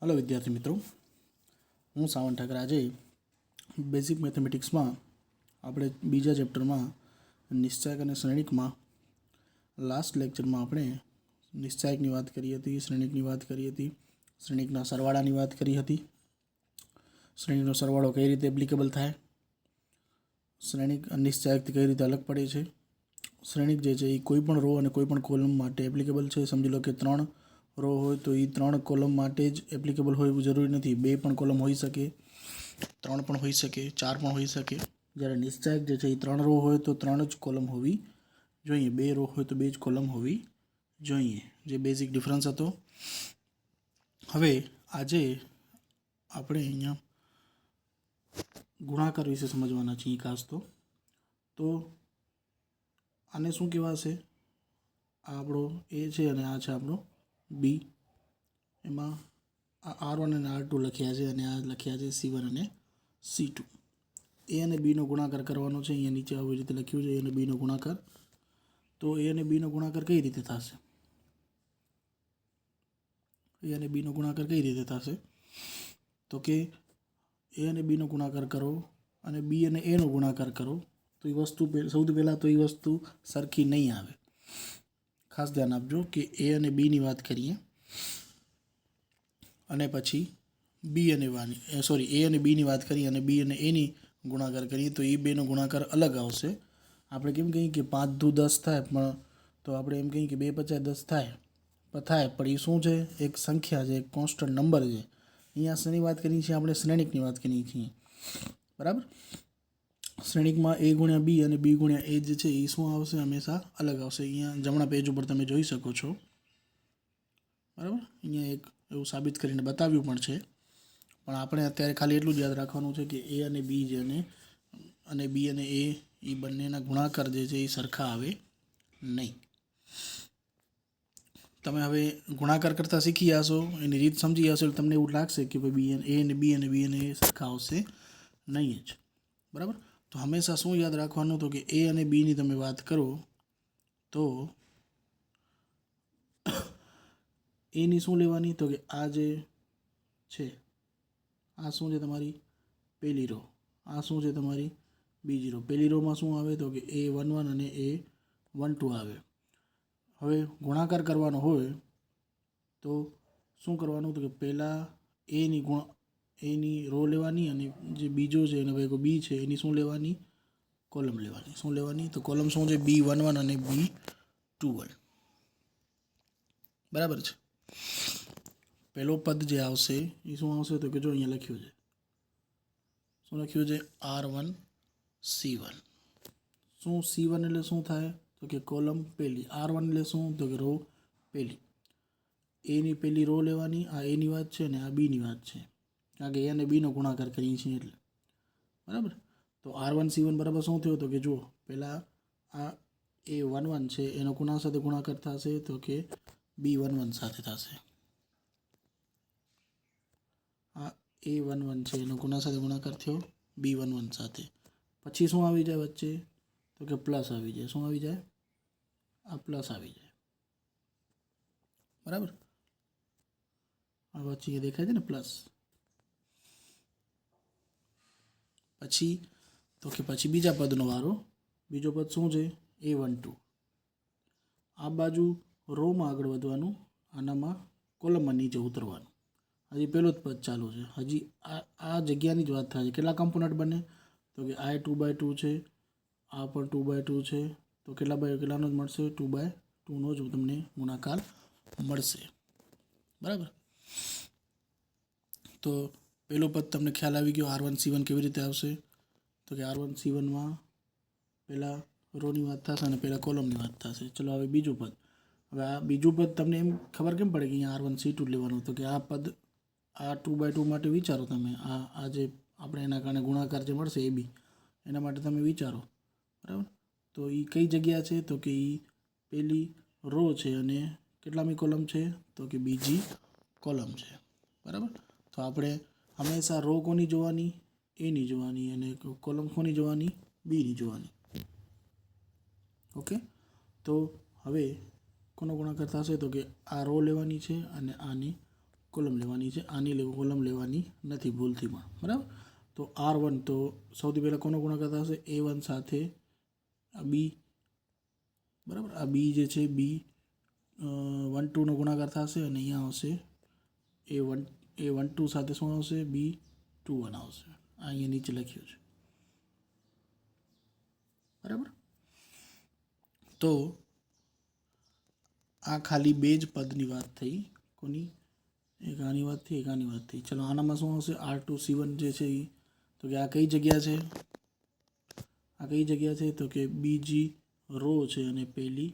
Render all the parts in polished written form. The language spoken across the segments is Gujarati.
हेलो विद्यार्थी मित्रों, हूँ सावंत ठाकर। आज बेसिक मैथमेटिक्स में આપણે બીજા ચેપ્ટરમાં નિશ્ચાયક અને શ્રેણિકમાં લાસ્ટ લેક્ચરમાં આપણે નિશ્ચાયકની વાત કરી હતી, શ્રેણિકની વાત કરી હતી, શ્રેણિકના સરવાળાની વાત કરી હતી, શ્રેણિકનો સરવાળો કઈ રીતે એપ્લિકેબલ થાય, શ્રેણિક નિશ્ચાયકથી કઈ રીતે અલગ પડે છે, શ્રેણિક જે છે એ કોઈ પણ રો અને કોઈ પણ કોલમ માટે એપ્લિકેબલ છે। સમજી લો કે 3 રો હોય તો એ 3 કોલમ માટે જ એપ્લિકેબલ હોય એવું જરૂરી નથી, 2 પણ કોલમ હોઈ શકે, 3 પણ હોઈ શકે, 4 પણ હોઈ શકે। જ્યારે નિશ્ચાયક જે છે એ 3 રો હોય તો 3 જ કોલમ હોવી જોઈએ, 2 રો હોય તો 2 જ કોલમ હોવી જોઈએ, જે બેઝિક ડિફરન્સ હતો। હવે આજે આપણે અહીંયા ગુણાકાર વિશે સમજવાના છીએ ખાસ તો આને શું કહેવાશે? આ આપણો એ છે અને આ છે આપણો બી। એમાં આ R1 અને R2 લખ્યા છે અને આ લખ્યા છે C1 અને C2। એ અને બીનો ગુણાકાર કરવાનો છે। અહીંયા નીચે આવી રીતે લખ્યું છે એ અને બીનો ગુણાકાર। તો એ અને બીનો ગુણાકાર કઈ રીતે થશે? એ અને બીનો ગુણાકાર કઈ રીતે થશે? તો કે એ અને બીનો ગુણાકાર કરો અને બી અને એનો ગુણાકાર કરો તો એ વસ્તુ સૌથી પહેલાં તો એ વસ્તુ સરખી નહીં આવે। ખાસ ધ્યાન આપજો કે એ અને બીની વાત કરીએ અને પછી બી અને એ અને બીની વાત કરીએ અને બી અને એની ગુણાકાર કરીએ તો એ બેનો ગુણાકાર અલગ આવશે। આપણે કેમ કહીએ કે 5 દુ 10 થાય, પણ તો આપણે એમ કહીએ કે 2 5 10 થાય પણ એ શું છે? એક સંખ્યા છે, એક કોન્સ્ટન્ટ નંબર છે। અહીંયા શેની વાત કરીએ છીએ? આપણે શ્રેણિકની વાત કરીએ છીએ, બરાબર। શ્રેણિકમાં a ગુણ્યા બી અને બી ગુણ્યા એ જે છે એ શું આવશે? હંમેશા અલગ આવશે। અહીંયા જમણા પેજ ઉપર તમે જોઈ શકો છો, બરાબર। અહીંયા એક એવું સાબિત કરીને બતાવ્યું પણ છે, પણ આપણે અત્યારે ખાલી એટલું જ યાદ રાખવાનું છે કે એ અને બી જે અને બી અને એ બંનેના ગુણાકાર જે છે એ સરખા આવે નહીં। તમે હવે ગુણાકાર કરતાં શીખી જશો, એની રીત સમજી જશો એટલે તમને એવું લાગશે કે ભાઈ એ અને બી અને બી અને એ સરખા આવશે નહીં જ, બરાબર। તો હંમેશા શું યાદ રાખવાનું? તો કે એ અને બીની તમે વાત કરો તો એની શું લેવાની? તો કે આ જે છે આ શું છે? તમારી પહેલી રો। આ શું છે? તમારી બીજી રો। પહેલી રોમાં શું આવે? તો કે A11 અને A12 આવે। હવે ગુણાકાર કરવાનો હોય તો શું કરવાનું? તો કે પહેલાં એની રો લેવાની અને જે બીજો છે એનો ભેગો બી છે એની શું લેવાની? કોલમ લેવાની। શું લેવાની? તો કોલમ શું છે? B11 અને B21, બરાબર છે। પહેલો પદ જે આવશે એ શું આવશે? તો કે જો અહીંયા લખ્યું છે, શું લખ્યું છે? R1 C1। શું C1 એટલે શું થાય? તો કે કોલમ પહેલી। R1 એટલે શું? તો કે રો પહેલી। એની પહેલી રો લેવાની, આ એની વાત છે ને આ બીની વાત છે, કારણ કે એ અને બીનો ગુણાકાર કરીએ છીએ એટલે, બરાબર। તો R1 C1 બરાબર શું થયો? તો કે જુઓ, પહેલાં આ A11 છે એનો કોના સાથે ગુણાકાર થશે? તો કે B11 સાથે થશે। આ A11 છે એનો કોના સાથે ગુણાકાર થયો? B11 સાથે। પછી શું આવી જાય વચ્ચે? તો કે પ્લસ આવી જાય। શું આવી જાય? આ પ્લસ આવી જાય, બરાબર। આ વચ્ચે એ દેખાય છે ને પ્લસ। પછી તો કે પછી બીજા પદનો વારો। બીજો પદ શું છે? A12। આ બાજુ રોમાં આગળ વધવાનું, આનામાં કોલમમાં નીચે ઉતરવાનું। હજી પહેલું જ પદ ચાલુ છે, હજી આ જગ્યાની જ વાત થાય છે। કેટલા કમ્પોનન્ટ બને? તો કે આ 2/2 છે, આ પણ 2/2 છે, તો કેટલાનો જ મળશે? 2/2નો જ તમને ગુણાકાર મળશે, બરાબર। તો પહેલો પદ તમને ખ્યાલ આવી ગયો। R1 C1 કેવી રીતે આવશે? તો કે R1 C1માં પહેલાં રોની વાત થશે અને પહેલાં કોલમની વાત થશે। ચલો હવે બીજું પદ। હવે આ બીજું પદ તમને એમ ખબર કેમ પડે કે અહીંયા R1 C2 લેવાનું? તો કે આ પદ આ 2/2 માટે વિચારો તમે। આ જે આપણે એના કારણે ગુણાકાર જે મળશે એ બી એના માટે તમે વિચારો, બરાબર। તો એ કઈ જગ્યા છે? તો કે એ પહેલી રો છે અને કેટલામી કોલમ છે? તો કે બીજી કોલમ છે, બરાબર। તો આપણે હંમેશા રો કોની જોવાની? એની જોવાની, અને કોલમ કોની જોવાની? બીની જોવાની, ઓકે। તો હવે કોનો ગુણાકાર થશે? તો કે આ રો લેવાની છે અને આની કોલમ લેવાની છે, આની કોલમ લેવાની નથી ભૂલથીમાં, બરાબર. તો R1 તો સૌથી પહેલાં કોનો ગુણાકાર થશે? A1 સાથે B, બરાબર. આ બી જે છે B 1 2નો ગુણાકાર થશે અને અહીંયા આવશે A1 2 સાથે શું આવશે? B21 આવશે. આ અહીંયા નીચે લખ્યું છે, બરાબર. તો આ ખાલી બે જ પદની વાત થઈ. કોની? એક આની વાત થઈ, એક આની વાત થઈ. ચલો આનામાં શું આવશે? R2C1 જે છે એ, તો કે આ કઈ જગ્યા છે? આ કઈ જગ્યા છે? તો કે બીજી રો છે અને પહેલી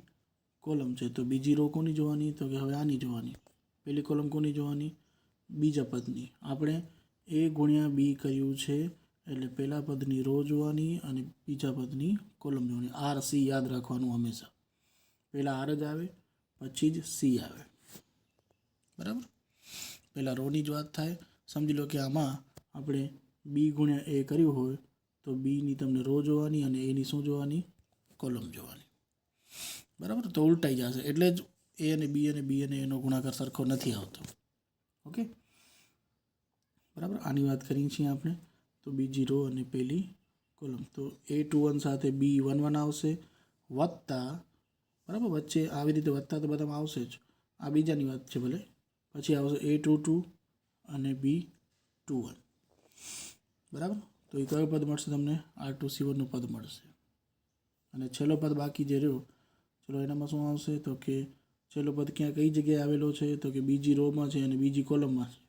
કોલમ છે. તો બીજી રો કોની જોવાની? તો કે હવે આની જોવાની. પહેલી કોલમ કોની જોવાની? બીજા પદની. આપણે A ગુણ્યા B કર્યું છે એટલે પહેલા પદની રો જોવાની અને બીજા પદની કોલમ જોવાની. RC યાદ રાખવાનું હંમેશા. પહેલાં R જ આવે પછી જ C આવે, બરાબર. પહેલાં રોની જ વાત થાય. સમજી લો કે આમાં આપણે B ગુણ્યા A કર્યું હોય તો Bની તમને રો જોવાની અને Aની શું જોવાની? કોલમ જોવાની, બરાબર. તો ઉલટાઈ જશે એટલે જ A અને B અને એનો ગુણાકાર સરખો નથી આવતો. ઓકે, બરાબર. આની વાત કરીએ છીએ આપણે. તો બીજી રો અને પહેલી કોલમ. તો A21 સાથે B11 આવશે વત્તા, બરાબર. વચ્ચે આવી રીતે વત્તા તો બધામાં આવશે જ. આ બીજાની વાત છે ભલે. પછી આવશે A22 અને B21, બરાબર. તો એ કયો પદ મળશે તમને? R2C1નું પદ મળશે. અને છેલ્લો પદ બાકી જે રહ્યો, ચલો એનામાં શું આવશે? તો કે છેલ્લો પદ ક્યાં કઈ જગ્યાએ આવેલો છે? તો કે બીજી રોમાં છે અને બીજી કોલમમાં છે.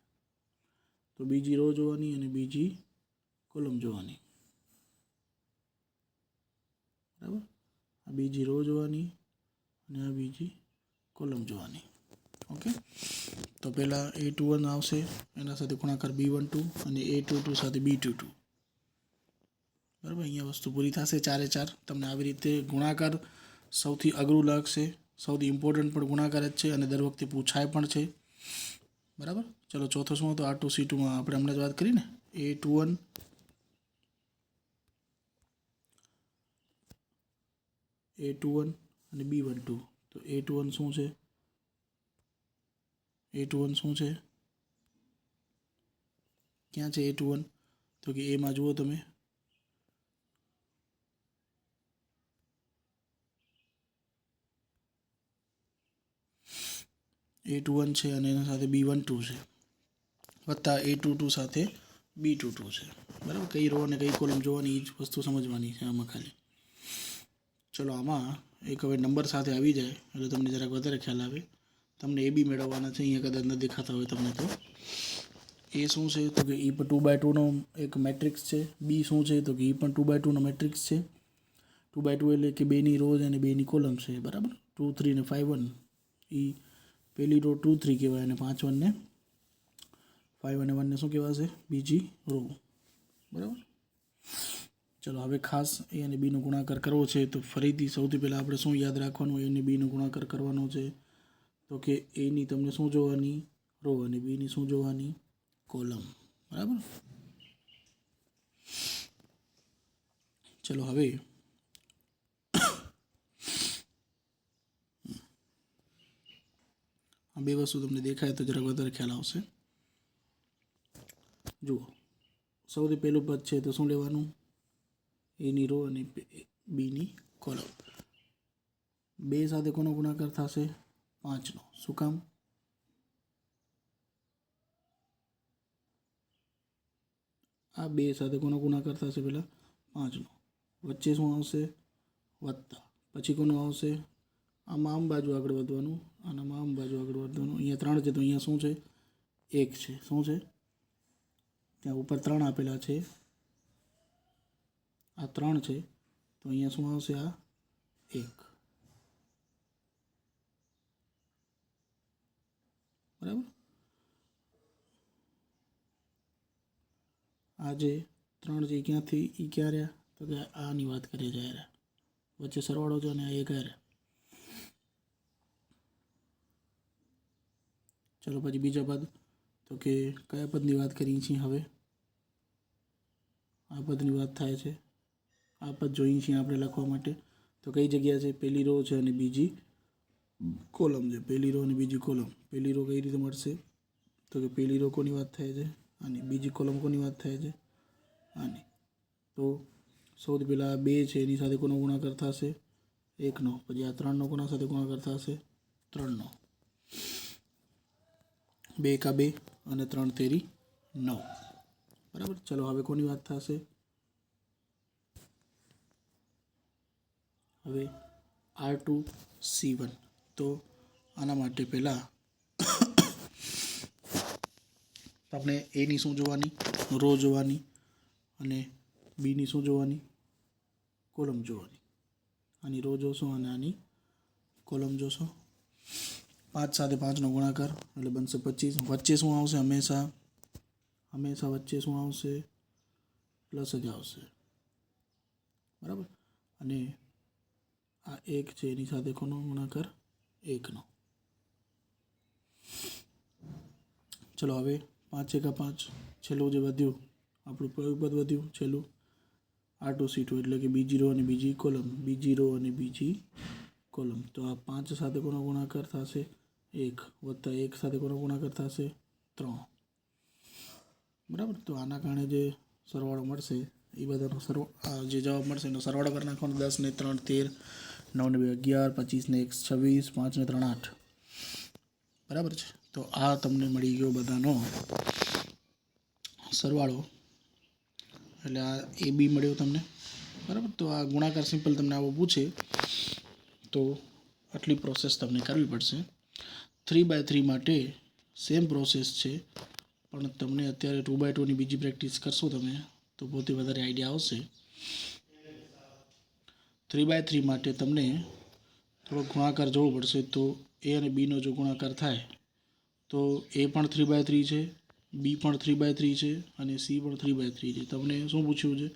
તો બીજી રો જોવાની અને બીજી કોલમ જોવાની, બરાબર. આ બીજી રો જોવાની અને આ બીજી કોલમ જોવાની. ઓકે, તો પહેલાં A21 આવશે, એના સાથે ગુણાકાર B12 અને A22 સાથે B22, બરાબર. અહીંયા વસ્તુ પૂરી થશે. 4 4 તમને આવી રીતે ગુણાકાર સૌથી અઘરું લાગશે, સૌથી ઇમ્પોર્ટન્ટ પણ ગુણાકાર જ છે અને દર વખતે પૂછાય પણ છે, બરાબર. ચલો ચોથો શું હતો? R2C2માં આપણે હમણાં જ વાત કરી ને, A21 અને B12. તો A21 શું છે? A21 શું છે? ક્યાં છે A21? તો કે એમાં જુઓ તમે, A21 છે અને એના સાથે B12 છે વત્તા A22 સાથે B22 છે, બરાબર. કઈ રો અને કઈ કોલમ જોવાની, એ જ વસ્તુ સમજવાની છે આમાં ખાલી. ચલો આમાં એક હવે નંબર સાથે આવી જાય એટલે તમને જરાક વધારે ખ્યાલ આવે. તમને AB મેળવવાના છે. અહીંયા કદાચ ન દેખાતા હોય તમને તો. A શું છે? તો કે એ પણ 2x2નો એક મેટ્રિક્સ છે. B શું છે? તો કે એ પણ 2x2નો મેટ્રિક્સ છે. 2x2 એટલે કે બેની રોજ અને બેની કોલમ છે, બરાબર. 2 3 અને 5 1 એ પહેલી રો 2 3 કહેવાય અને 5 1 ને 5 અને 1 ને શું કહેવાશે? બીજી રો, બરાબર. ચલો હવે ખાસ A અને Bનો ગુણાકાર કરવો છે તો ફરીથી સૌથી પહેલાં આપણે શું યાદ રાખવાનું? A અને Bનો ગુણાકાર કરવાનો છે તો કે Aની તમને શું જોવાની? રો અને Bની શું જોવાની? કોલમ, બરાબર. ચલો હવે આ બે વસ્તુ તમને દેખાય તો જરાક વધારે ખ્યાલ આવશે. જુઓ, સૌથી પહેલું પદ છે તો શું લેવાનું? Aની રો અને Bની કોલમ. 2 સાથે કોનો ગુણાકાર થશે? 5નો. શું કામ? આ 2 સાથે કોનો ગુણાકાર થશે? પહેલાં 5નો. વચ્ચે શું આવશે? વત્તા. પછી કોનું આવશે? આમાં આમ બાજુ આગળ વધવાનું, આનામાં આમ બાજુ આગળ વધવાનું. અહીંયા 3 છે તો અહીંયા શું છે? 1 છે. શું છે? ત્યાં ઉપર 3 આપેલા છે, આ 3 છે તો અહીંયા શું આવશે? આ 1, બરાબર. આ જે 3 છે એ ક્યાંથી? એ ક્યાં રહ્યા? તો કે આની વાત કરીએ જ્યારે વચ્ચે સરવાળો છે અને આ 1 રહ્યા. ચલો પછી બીજા પદ, તો કે કયા પદની વાત કરીએ છીએ હવે? આ પદની વાત થાય છે. આ પદ જોઈએ છીએ આપણે લખવા માટે. તો કઈ જગ્યા છે? પહેલી રો છે અને બીજી કોલમ છે. પહેલી રો અને બીજી કોલમ. પહેલી રો કઈ રીતે મળશે? તો કે પહેલી રો કોની વાત થાય છે, આની. બીજી કોલમ કોની વાત થાય છે, આની. તો સૌથી પહેલાં 2 છે એની સાથે કોનો ગુણાકાર થશે, 1નો. પછી આ 3નો કોના સાથે ગુણાકાર થશે, 3નો. 2 એકા 2 અને 3 તેરી 9. બરાબર. ચલો હવે કોની વાત થશે, હવે R2C1. તો આના માટે પહેલાં આપણે એની શું જોવાની, રો જોવાની, અને બીની શું જોવાની, કોલમ જોવાની. આની રો જોશો અને આની કોલમ જોશો. 5 સાથે 5નો ગુણાકાર એટલે બનશે 25. વચ્ચે શું આવશે, હંમેશા વચ્ચે શું આવશે, પ્લસ જ આવશે. બરાબર. અને આ 1 છે એની સાથે કોનો ગુણાકાર, 1નો. ચલો હવે 5 એકા 5, છેલ્લું જે વધ્યું આપણું કયું પદ વધ્યું, છેલ્લું R2C2 એટલે કે બીજી રો અને બીજી કોલમ, બીજી રો અને બીજી કોલમ. તો આ 5 સાથે કોનો ગુણાકાર થશે, 1 વત્તા 1 સાથે કોનો ગુણાકાર થશે, 3. બરાબર. તો આના કારણે જે સરવાળો મળશે એ બધાનો જે જવાબ મળશે એનો સરવાળો કરી નાખવાનો. 10 ને 3 13, 9 ને 2 11, 25 ને 1 26, 5 ને 3 8. બરાબર છે. તો આ તમને મળી ગયો બધાનો સરવાળો, એટલે આ AB મળ્યો તમને. બરાબર. તો આ ગુણાકાર સિમ્પલ તમને આવો પૂછે તો આટલી પ્રોસેસ તમને કરવી પડશે. 3/3 માટે સેમ પ્રોસેસ છે, પણ તમને અત્યારે 2/2ની બીજી પ્રેક્ટિસ કરશો તમે તો પોતે વધારે આઈડિયા આવશે. 3/3 માટે તમને થોડો ગુણાકાર જોવો પડશે. તો A અને Bનો જો ગુણાકાર થાય તો A પણ 3/3 છે, B પણ 3/3 છે અને C પણ 3/3 છે. તમને શું પૂછ્યું છે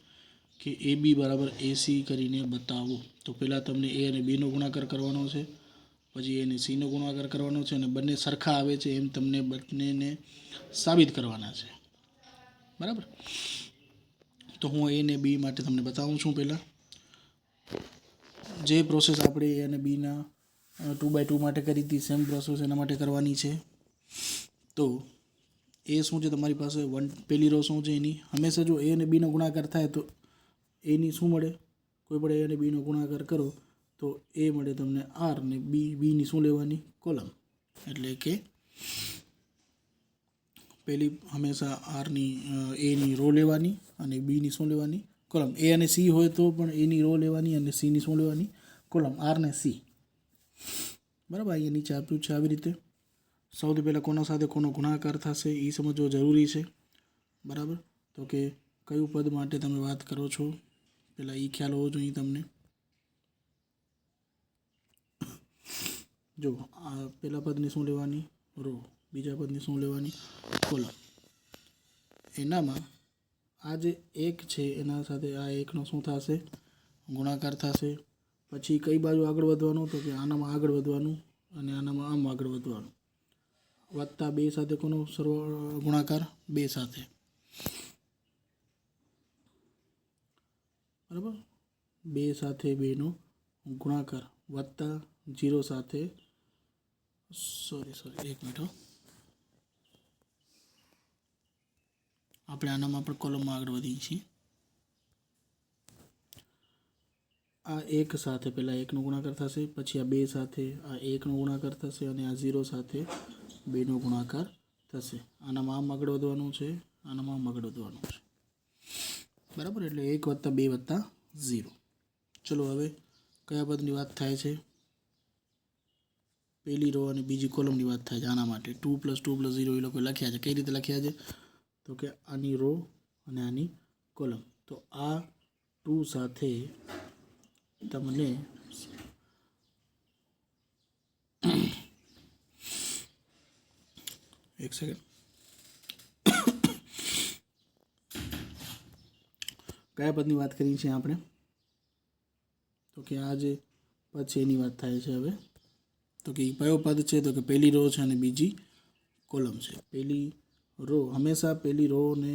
કે AB બરાબર AC કરીને બતાવો. તો પહેલાં તમને A અને Bનો ગુણાકાર કરવાનો છે, પછી A અને Cનો ગુણાકાર કરવાનો છે, અને બંને સરખા આવે છે એમ તમને બંનેને સાબિત કરવાના છે. બરાબર. તો હું A અને B માટે તમને બતાવું છું. પહેલાં જે પ્રોસેસ આપણે A અને Bના 2/2 માટે કરી હતી સેમ પ્રોસેસ એના માટે કરવાની છે. તો એ શું છે તમારી પાસે, પહેલી રો શું છે એની, હંમેશા જો A અને Bનો ગુણાકાર થાય તો એની શું મળે, કોઈ પણ A અને Bનો ગુણાકાર કરો તો A મળે તમને R, ને Bની શું લેવાની, કોલમ. એટલે કે પહેલી હંમેશા Aની રો લેવાની અને Bની શું લેવાની, કોલમ. A અને C હોય તો પણ Aની રો લેવાની અને Cની શું લેવાની, કોલમ. R ને C. બરાબર. અહીંયા નીચે આપ્યું છે આવી રીતે. સૌથી પહેલાં કોના સાથે કોનો ગુણાકાર થશે એ સમજવો જરૂરી છે. બરાબર. તો કે કયું પદ માટે તમે વાત કરો છો, પહેલાં એ ખ્યાલ હોવો જોઈએ તમને. જો આ પહેલા પદની શું લેવાની, રો. બીજા પદની શું લેવાની, કોલમ. એનામાં આ જે 1 છે એના સાથે આ 1નો શું થશે, ગુણાકાર થશે. પછી કઈ બાજુ આગળ વધવાનું, તો કે આનામાં આગળ વધવાનું અને આનામાં આમ આગળ વધવાનું. વત્તા 2 સાથે કોનો ગુણાકાર, 2 સાથે. બરાબર. 2 સાથે 2નો ગુણાકાર વત્તા 0 સાથે, સોરી 1 મિનિટ, આપણે આનામાં પણ કોલમમાં આગળ વધીએ છીએ. આ 1 સાથે પહેલાં 1નો ગુણાકાર થશે, પછી આ 2 સાથે આ 1નો ગુણાકાર થશે અને આ 0 સાથે 2નો ગુણાકાર થશે. આનામાં આમ આગળ વધવાનું છે, આનામાં આમ આગળ વધવાનું છે. બરાબર. એટલે 1 વત્તા 2 વત્તા 0. ચલો હવે કયા પદની વાત થાય છે, પહેલી રો અને બીજી કોલમની વાત થાય છે. આના માટે 2 + 2 + 0 એ લોકો લખ્યા છે. કઈ રીતે લખ્યા છે, તો કે આની રો અને આની કોલમ. તો આ 2 સાથે તમને એક સેકન્ડ, કયા પદની વાત કરી છે આપણે, તો કે આ જે પદ છે એની વાત થાય છે. હવે તો કે કયો પદ છે, તો કે પહેલી રો છે અને બીજી કોલમ છે. પહેલી રો, હંમેશા પહેલી રો ને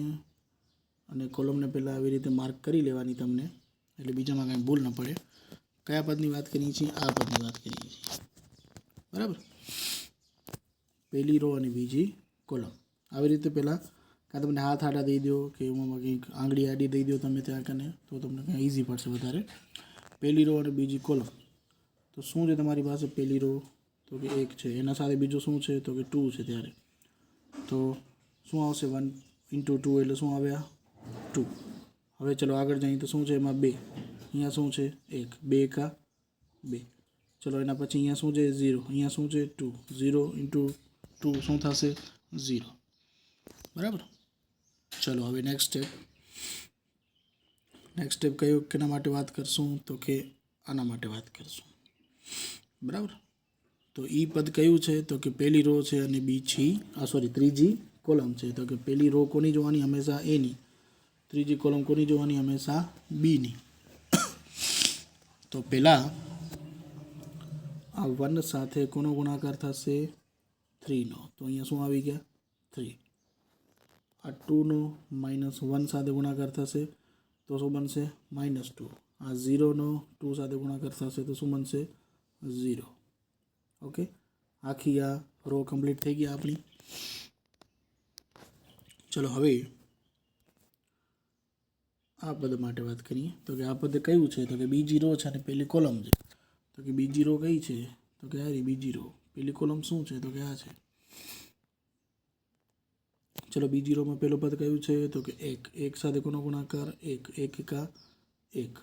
અને કોલમને પહેલાં આવી રીતે માર્ક કરી લેવાની તમને, એટલે બીજામાં કાંઈ ભૂલ ન પડે. કયા પદની વાત કરીએ છીએ, આ પદની વાત કરીએ છીએ. બરાબર. પહેલી રો અને બીજી કોલમ. આવી રીતે પહેલાં કાં તમને હાથ આડા દઈ દો કે એમાં કંઈક આંગળી આડી દઈ દો તમે ત્યાં કને, તો તમને કંઈ ઇઝી પડશે વધારે. પહેલી રો અને બીજી કોલમ. તો શું છે તમારી પાસે પહેલી રો? તો કે 1 છે. એના સાથે બીજું શું છે? તો કે 2 છે. ત્યારે તો શું આવશે? 1 × 2 એટલે શું આવ્યા? 2. હવે ચલો આગળ જઈએ તો શું છે એમાં? 2. અહીંયા શું છે? 1. 2 × 2. ચલો એના પછી અહીંયા શું છે? 0. અહીંયા શું છે? 2. 0 × 2 શું થશે? 0. બરાબર. ચલો હવે નેક્સ્ટ સ્ટેપ કયું કેના માટે વાત કરશું? તો કે આના માટે વાત કરશું. બરાબર. તો ઈ પદ કયું છે? તો કે પહેલી રો છે અને ત્રીજી કોલમ છે. તો કે પહેલી રો કોની જોવાની? હંમેશા એની. ત્રીજી કોલમ કોની જોવાની? હંમેશા બીની. તો પહેલાં આ 1 સાથે કોનો ગુણાકાર થશે? 3 નો. તો અહીંયા શું આવી ગયા? 3. આ 2 નો -1 સાથે ગુણાકાર થશે તો શું બનશે? -2. આ 0 નો 2 સાથે ગુણાકાર થશે તો શું બનશે? 0. ઓકે. આખી આ રો કમ્પ્લીટ થઈ ગઈ આપણી. ચલો હવે આ પદ માટે વાત કરીએ. તો કે આ પદ કયું છે? તો કે બીજી રો છે અને પહેલી કોલમ છે. તો કે બીજી રો કઈ છે? તો કે આ રહી બીજી રો. પહેલી કોલમ શું છે? તો કે આ છે. ચલો બીજી રોમાં પહેલો પદ કયું છે? તો કે 1. 1 સાથે કોનો ગુણાકાર? 1. 1 × 1.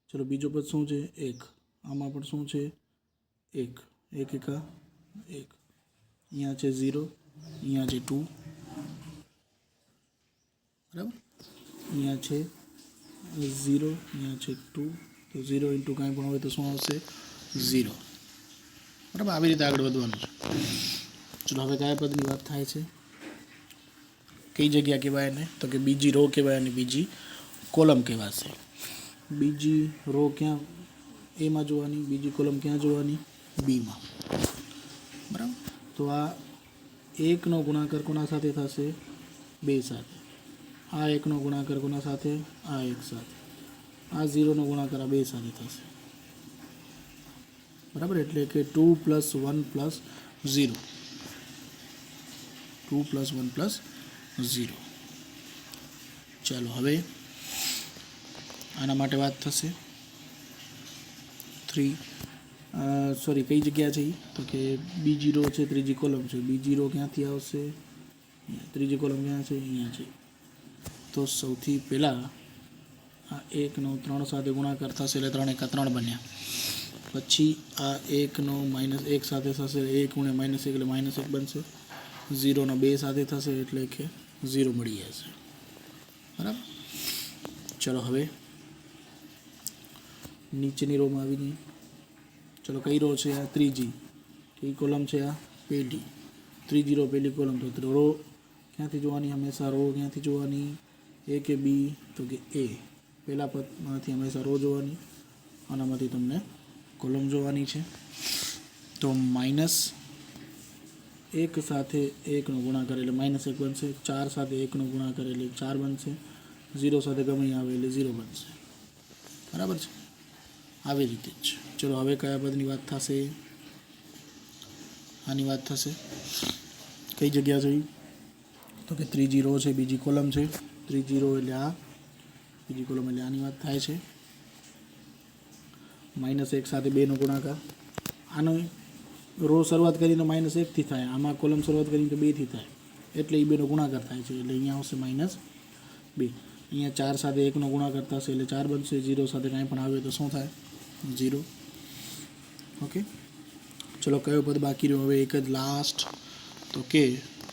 ચલો બીજો પદ શું છે? 1. આમાં પણ શું છે? 1. 1 × 1. અહીંયા છે 0, અહીંયા છે 2. બરાબર. અહીંયા છે 0, અહીંયા છે 2. તો 0 × કાંઈ પણ હોય તો શું આવશે? 0. બરાબર. આવી રીતે આગળ વધવાનું છે. ચલો હવે કયા પદની વાત થાય છે? કઈ જગ્યા કહેવાય એને? તો કે બીજી રો કહેવાય અને બીજી કોલમ કહેવાશે. બીજી રો ક્યાં? એમાં જોવાની. બીજી કોલમ ક્યાં જોવાની? બીમાં. બરાબર. તો આ 1 નો ગુણાકાર કોના સાથે થશે? 2 સાથે. આ 1 નો ગુણાકાર કોના સાથે? આ 1 સાથે. આ 0 નો ગુણાકાર આ 2 સાથે થશે. બરાબર. એટલે કે 2 + 1 + 0. 2 + 1 + 0. ચાલો હવે આના માટે વાત થશે. 3 કઈ જગ્યા છે? તો કે બીજી રો છે, ત્રીજી કોલમ છે. બીજી રો ક્યાંથી આવશે? ત્રીજી કોલમ ક્યાં છે? અહીંયા છે. તો સૌથી પહેલાં આ 1 નો 3 સાથે ગુણાકાર થશે એટલે 3 × 3 બન્યા. પછી આ 1 નો -1 સાથે થશે. 1 × -1 એટલે -1 બનશે. 0 નો 2 સાથે થશે એટલે કે 0 મળી જશે. બરાબર. ચલો હવે નીચેની રોમાં આવી જઈએ. ચલો કઈ રો છે? આ ત્રીજી. કઈ કોલમ છે? આ પહેલી. ત્રીજી રો પહેલી કોલમ. તો રો ક્યાંથી જોવાની? હંમેશા રો ક્યાંથી જોવાની? A કે B? તો કે A. પહેલા પદમાંથી હંમેશા રો જોવાની. આનામાંથી તમને કોલમ જોવાની છે. તો -1 સાથે 1 નો ગુણાકાર એટલે -1 બનશે. 4 સાથે 1 નો ગુણાકાર એટલે 4 બનશે. 0 સાથે ગમે આવે એટલે 0 બનશે. બરાબર છે. આવી રીતે જ. ચલો હવે કયા પદની વાત થશે? આની વાત થશે. કઈ જગ્યા છે? તો કે ત્રીજી રો છે, બીજી કોલમ છે. ત્રીજી રો એટલે આ, બીજી કોલમ એટલે આની વાત થાય છે. -1 સાથે 2 નો ગુણાકાર. આનો રો શરૂઆત કરીને -1 થી થાય. આમાં કોલમ શરૂઆત કરીને 2 થી થાય. એટલે એ 2 નો ગુણાકાર થાય છે. એટલે અહીંયા આવશે -2. અહીંયા 4 સાથે 1 નો ગુણાકાર થશે એટલે 4 બનશે. 0 સાથે કાંઈ પણ આવે તો શું થાય? 0. ઓકે. ચલો કયો પદ બાકી રહ્યો? હવે એક જ લાસ્ટ. તો કે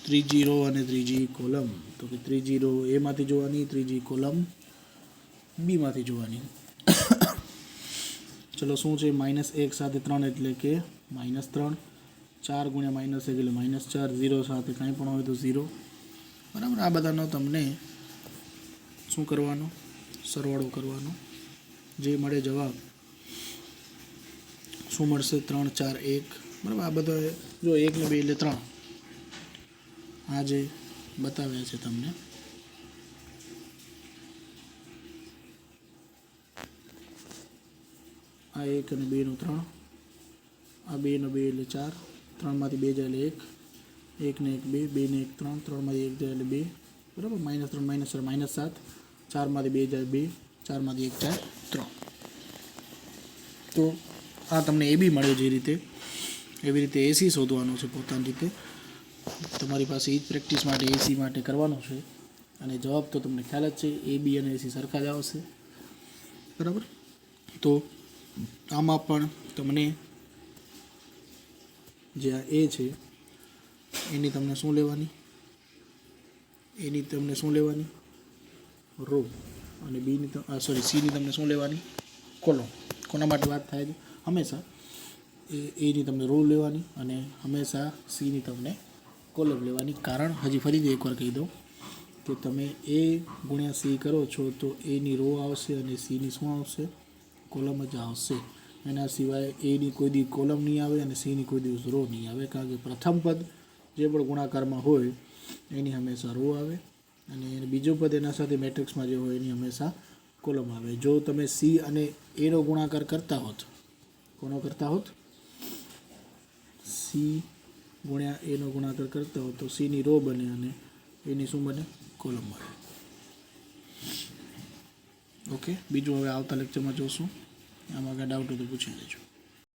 ત્રીજી રો અને ત્રીજી કોલમ. તો કે ત્રીજી રો એમાંથી જોવાની, ત્રીજી કોલમ બીમાંથી જોવાની. ચલો શું છે? -1 સાથે 3 એટલે કે -3. 4 × -1 એટલે -4. 0 સાથે કાંઈ પણ હોય તો 0. બરાબર. આ બધાનો તમને શું કરવાનો? સરવાળો કરવાનો. જે મળે જવાબ શું મળશે? 3, 4, 1. બરાબર. આ બધા જો 1 ને 2 એટલે 3. આ જે બતાવ્યા છે તમને. આ 1 અને 2 નો 3. આ 2 નો 2 એટલે 4. 3 માંથી 2 જાય એટલે 1. 1 ને 1 2, 2 ને 1 3, 3 માંથી 1 જાય એટલે 2, બરાબર. -3 - 7, 4 માંથી 2 જાય 2, 4 માંથી 1 જાય 3. તો આ તમને એ બી મળ્યો જે રીતે, એવી રીતે એસી શોધવાનું છે પોતાની રીતે. તમારી પાસે એ જ પ્રેક્ટિસ માટે એસી માટે કરવાનો છે અને જવાબ તો તમને ખ્યાલ જ છે, એ બી અને એસી સરખા જ આવશે, બરાબર. તો આમાં પણ તમને જે આ એ છે એની તમને શું લેવાની, રો, અને બીની સીની તમને શું લેવાની, કોલમ. કોના માટે વાત થાય છે? હંમેશા એની તમને રો લેવાની અને હંમેશા સીની તમને કોલમ લેવાની. કારણ હજી ફરીથી એકવાર કહી દઉં કે તમે એ ગુણ્યા સી કરો છો તો એની રો આવશે અને સીની શું આવશે, કોલમ જ આવશે. એના સિવાય એની કોઈ દી કોલમ નહીં આવે અને સીની કોઈ દિવસ રો નહીં આવે, કારણ કે પ્રથમ પદ જે પણ ગુણાકારમાં હોય એની હંમેશા રો આવે અને બીજો પદ એના સાથે મેટ્રિક્સમાં જે હોય એની હંમેશા કોલમ આવે. જો તમે સી અને એનો ગુણાકાર કરતા હોત, કોનો કરતા હોત, સી ગુણ્યા એનો ગુણાકાર કરતા હોત તો સીની રો બને અને એની શું બને, કોલમ બને. ઓકે, બીજું હવે આવતા લેક્ચરમાં જોશું. આમાં કાંઈ ડાઉટ હોય તો પૂછી લેજો.